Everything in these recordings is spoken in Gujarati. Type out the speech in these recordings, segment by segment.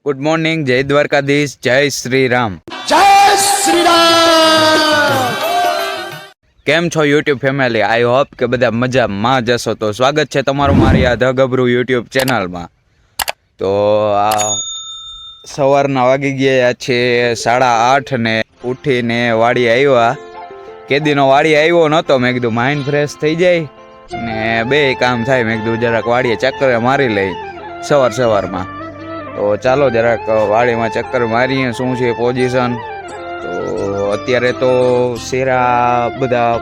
ગુડ મોર્નિંગ, જય દ્વારકાધીશ, જય શ્રી રામ. જય શ્રી રામ. કેમ છો યુટ્યુબ ફેમિલી? આઈ હોપ કે બધા મજામાં જશો. તો સ્વાગત છે તમારું મારી આ ધ ગભરું યુટ્યુબ ચેનલમાં. તો આ સવારના વાગી ગયા છે 8:30 ને ઉઠીને વાડી આવ્યા. કેદીનો વાડી આવ્યો નહોતો, મેં કીધું માઇન્ડ ફ્રેશ થઈ જાય ને બે કામ થાય. મેં કીધું જરાક વાડીએ ચક્કર મારી લઈ સવારમાં. તો ચાલો જરાક વાડીમાં ચક્કર મારીએ, શું છે પોઝિશન. તો અત્યારે તો શેરા બધા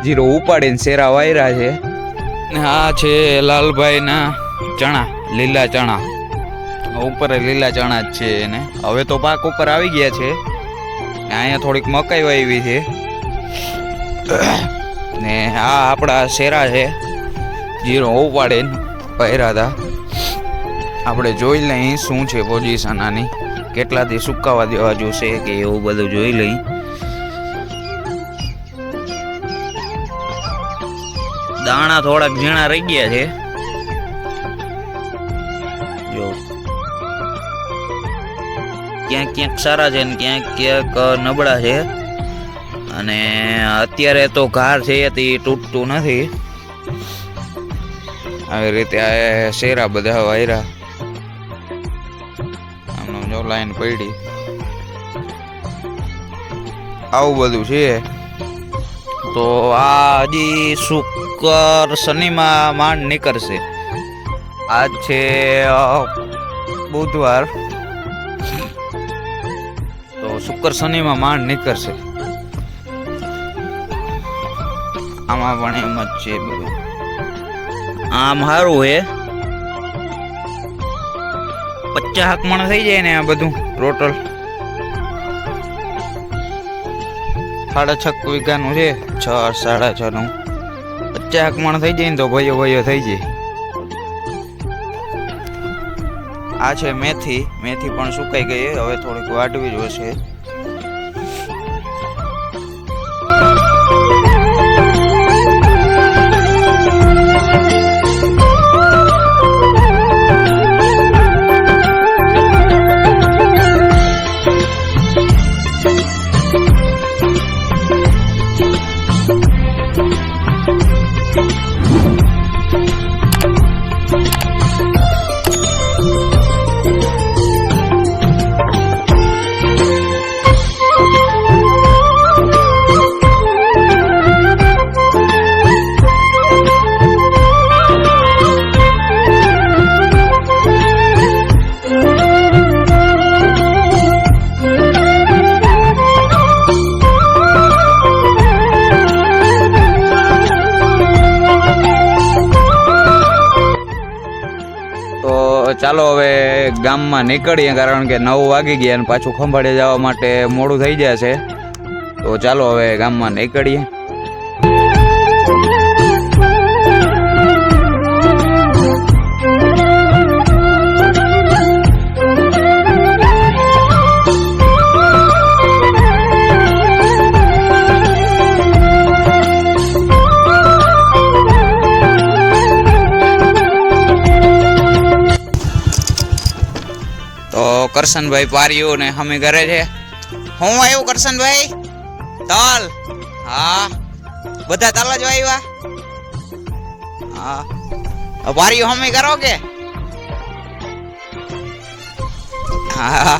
જીરો ઉપાડીને શેરા વાયરા છે. આ છે લાલભાઈના ચણા, લીલા ચણા. ઉપર લીલા ચણા જ છે એને. હવે તો પાક ઉપર આવી ગયા છે. અહીંયા થોડીક મકાઈ વાવી છે ને આ આપણા શેરા છે જીરો ઉપાડીને પહેર્યા હતા. આપણે જોઈ લઈ શું છે પોઝિશન આની, કેટલાથી સુકાવા દેવા જોશે કે એવું બધું જોઈ લઈ. દાણા થોડાક ઝીણા રહી ગયા છે જો, ક્યાંક ક્યાંક સારા છે ને ક્યાંક ક્યાંક નબળા છે. અને અત્યારે તો ઘાર છે તે તૂટતું નથી. આવી રીતે આ શેરા બધા વાયરા, આમનો જો લાઈન પડી, આવું બધું છે. તો આ હજી શુક્ર શનિમાં માંડ નીકળશે. આજ છે બુધવાર, તો શુક્ર શનિમાં માંડ નીકળશે. આમાં પણ એમ જ છે બધું. આમ સારું હે, 50 હકમણ થઈ જાય ને આ બધું ટોટલ. 6.5 વીઘાનું છે, 6.5 નું. 50 હકમણ થઈ જાય ને તો ભયો થઈ જાય. આ છે મેથી પણ સુકાઈ ગઈ, હવે થોડીક વાટવી જોશે. ચાલો હવે ગામમાં નીકળીએ, કારણ કે 9 વાગી ગયા અને પાછું ખંભાળે જવા માટે મોડું થઈ જશે. તો ચાલો હવે ગામમાં નીકળીએ. કરશનભાઈ પાર્યું ને અમે ઘરે છે. હું આવ્યું કરશનભાઈ? તાલ. હા, બધા તાલ જ આવ્યા. હા, પાર્યું અમે કરો કે? હા